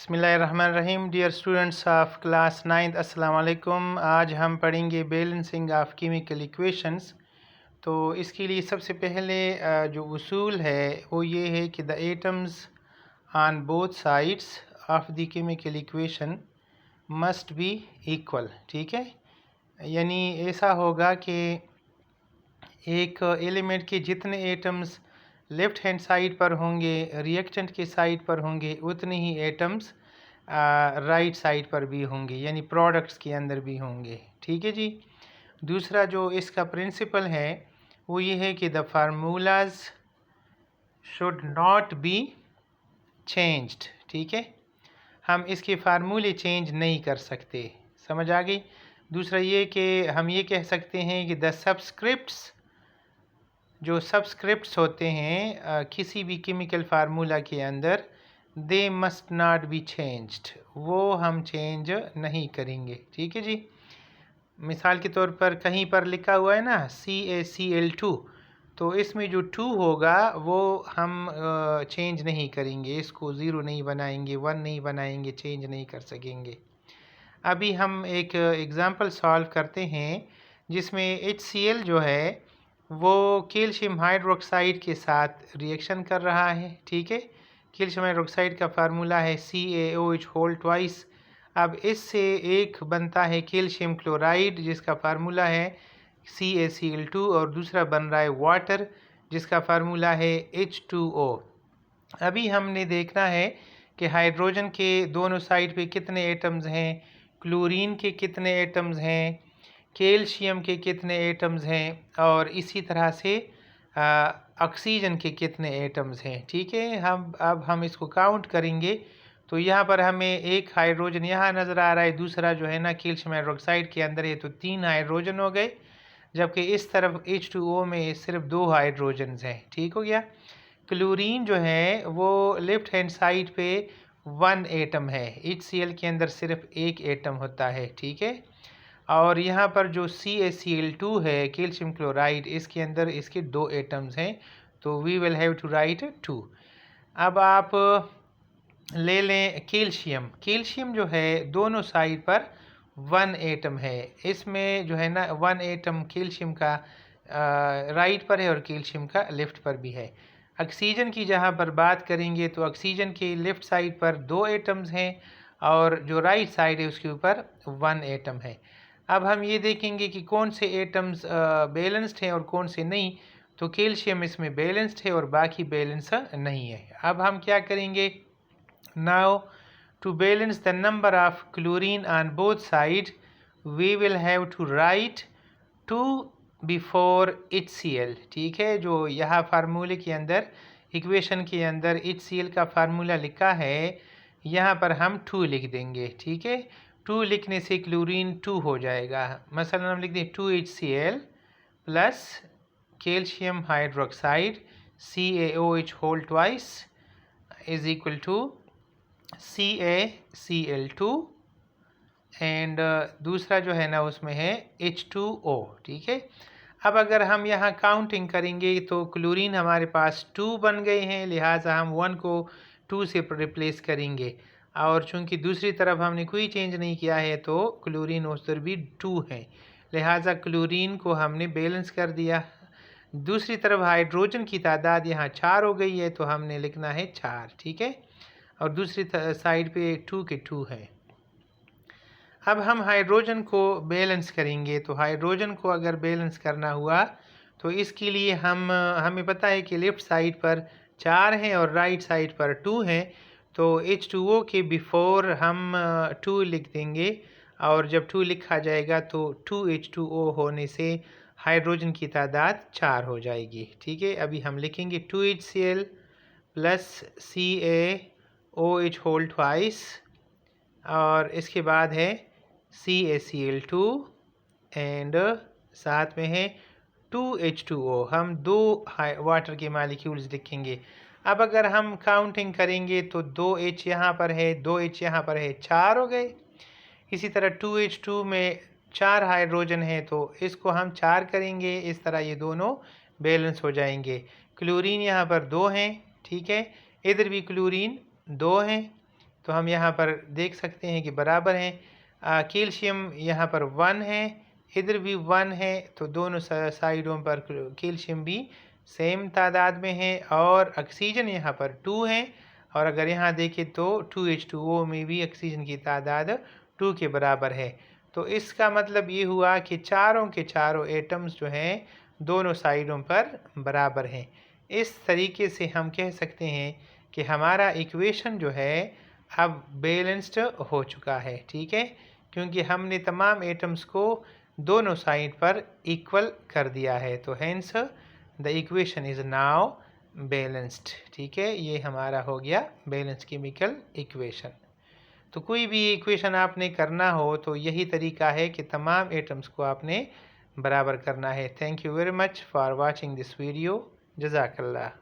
बिस्मिल्लाहिर्रहमानिर्रहीम। Dear students of class 9th, अस्सलाम वालेकुम। आज हम पढ़ेंगे बैलेंसिंग ऑफ केमिकल इक्वेशंस। तो इसके लिए सबसे पहले जो उसूल है वो ये है कि the atoms on both sides of the chemical equation must be equal. ठीक है, यानी ऐसा होगा कि एक एलिमेंट के जितने एटम्स लेफ़्ट हैंड साइड पर होंगे, रिएक्टेंट के साइड पर होंगे, उतने ही एटम्स राइट साइड पर भी होंगे, यानी प्रोडक्ट्स के अंदर भी होंगे। ठीक है जी। दूसरा जो इसका प्रिंसिपल है वो ये है कि the formulas should not be changed. ठीक है, हम इसके फार्मूले चेंज नहीं कर सकते। समझ आ गई। दूसरा ये कि हम ये कह सकते हैं कि द सबस्क्रिप्ट्स, जो सबस्क्रिप्ट्स होते हैं किसी भी केमिकल फार्मूला के अंदर, they must not be changed, वो हम चेंज नहीं करेंगे। ठीक है जी। मिसाल के तौर पर कहीं पर लिखा हुआ है ना CaCl2, तो इसमें जो 2 होगा वो हम चेंज नहीं करेंगे, इसको ज़ीरो नहीं बनाएंगे, 1 नहीं बनाएंगे, चेंज नहीं कर सकेंगे। अभी हम एक एग्ज़ाम्पल सॉल्व करते हैं जिसमें HCl जो है वो कैल्शियम हाइड्रोक्साइड के साथ रिएक्शन कर रहा है। ठीक है, कैल्शियम हाइड्रोक्साइड का फार्मूला है CaOH होल ट्वाइस। अब इससे एक बनता है कैल्शियम क्लोराइड जिसका फार्मूला है CaCl2, और दूसरा बन रहा है वाटर जिसका फार्मूला है H2O। अभी हमने देखना है कि हाइड्रोजन के दोनों साइड पे कितने एटम्स हैं, क्लोरीन के कितने एटम्स हैं, कैल्शियम के कितने एटम्स हैं, और इसी तरह से ऑक्सीजन के कितने एटम्स हैं। ठीक है, हम इसको काउंट करेंगे तो यहाँ पर हमें एक हाइड्रोजन यहाँ नज़र आ रहा है, दूसरा जो है ना कैल्शियम हाइड्रोक्साइड के अंदर है, तो 3 हाइड्रोजन हो गए, जबकि इस तरफ H2O में सिर्फ 2 हाइड्रोजन्स हैं। ठीक हो गया। क्लोरीन जो है वो लेफ्ट हैंड साइड पे 1 एटम है, HCl के अंदर सिर्फ एक एटम होता है। ठीक है, और यहाँ पर जो CaCl2 है कैल्शियम क्लोराइड, इसके अंदर इसके 2 एटम्स हैं, तो we will have to write 2। अब आप ले लें कैल्शियम। कैल्शियम जो है दोनों साइड पर 1 एटम है, इसमें जो है ना 1 एटम कैल्शियम का राइट पर है और कैल्शियम का लेफ़्ट पर भी है। ऑक्सीजन की जहाँ पर बात करेंगे तो ऑक्सीजन के लेफ़्ट साइड पर 2 एटम्स हैं और जो राइट साइड है उसके ऊपर 1 एटम है। अब हम ये देखेंगे कि कौन से एटम्स बैलेंस्ड हैं और कौन से नहीं। तो कैल्शियम इसमें बैलेंस्ड है और बाकी बैलेंस नहीं है। अब हम क्या करेंगे, now to balance the number of chlorine on both sides we will have to write 2 before HCl। ठीक है, जो यहाँ फार्मूले के अंदर, इक्वेशन के अंदर HCl का फार्मूला लिखा है, यहाँ पर हम 2 लिख देंगे। ठीक है, 2 लिखने से क्लोरीन 2 हो जाएगा। मसलन हम लिख दें 2HCl plus calcium hydroxide CaOH whole twice is equal to CaCl2 and दूसरा जो है ना उसमें है H2O। ठीक है, अब अगर हम यहाँ काउंटिंग करेंगे तो क्लोरीन हमारे पास 2 बन गए हैं, लिहाजा हम 1 को 2 से रिप्लेस करेंगे, और चूंकि दूसरी तरफ हमने कोई चेंज नहीं किया है तो क्लोरीन उधर भी 2 है, लिहाजा क्लोरीन को हमने बैलेंस कर दिया। दूसरी तरफ हाइड्रोजन की तादाद यहाँ 4 हो गई है, तो हमने लिखना है 4। ठीक है, और दूसरी साइड पे 2 के 2 है। अब हम हाइड्रोजन को बैलेंस करेंगे, तो हाइड्रोजन को अगर बैलेंस करना हुआ तो इसके लिए हमें पता है कि लेफ़्ट साइड पर 4 हैं और राइट साइड पर 2 हैं, तो H2O के बिफोर हम 2 लिख देंगे, और जब 2 लिखा जाएगा तो 2H2O होने से हाइड्रोजन की तादाद 4 हो जाएगी। ठीक है, अभी हम लिखेंगे 2HCl plus CaOH whole twice, और इसके बाद है CaCl2 एंड साथ में है 2H2O। हम 2 वाटर के मालिक्यूल्स लिखेंगे। अब अगर हम काउंटिंग करेंगे तो 2H यहाँ पर है, 2H यहाँ पर है, 4 हो गए। इसी तरह 2H2 में 4 हाइड्रोजन है, तो इसको हम 4 करेंगे, इस तरह ये दोनों बैलेंस हो जाएंगे। क्लोरीन यहाँ पर 2 हैं। ठीक है, इधर भी क्लोरीन 2 हैं, तो हम यहाँ पर देख सकते हैं कि बराबर हैं। कैल्शियम यहाँ पर 1 है, इधर भी 1 है, तो दोनों साइडों पर कैल्शियम भी सेम तादाद में है। और ऑक्सीजन यहाँ पर 2 है, और अगर यहाँ देखें तो 2H2O में भी ऑक्सीजन की तादाद 2 के बराबर है। तो इसका मतलब ये हुआ कि चारों के चारों एटम्स जो हैं दोनों साइडों पर बराबर हैं। इस तरीके से हम कह सकते हैं कि हमारा इक्वेशन जो है अब बैलेंस्ड हो चुका है, ठीक है, क्योंकि हमने तमाम एटम्स को दोनों साइड पर इक्वल कर दिया है। तो hence the equation is now balanced, ठीक है, ये हमारा हो गया बैलेंस केमिकल इक्वेशन। तो कोई भी इक्वेशन आपने करना हो तो यही तरीका है कि तमाम एटम्स को आपने बराबर करना है। Thank you very much for watching this video. जज़ाकल्लाह।